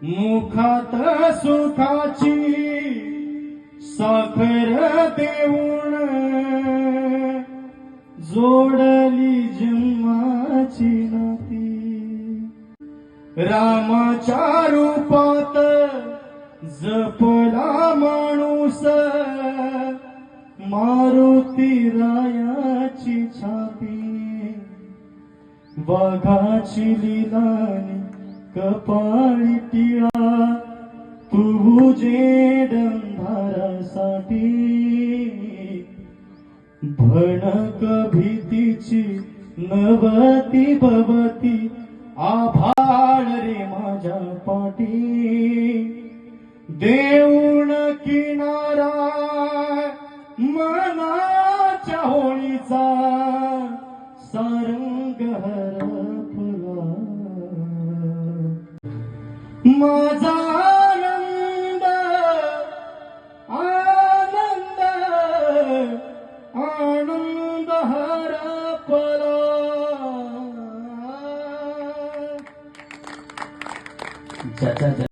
मुखात सुखाची साखर देऊन जोडली जन्माची नाती। रामाच्या रूपात जपला माणूस मारुती रायाची छाती। वाघाची लिलानी कपाळी टिळा तुझे डंभारासाठी। भणक भीतीची नवती भवती आभाळ रे माझ्या पाठी। देऊन किनारा मनाच्या होळीचा सारंग हरपला। माझा आनंद आनंद आनंद हरपला।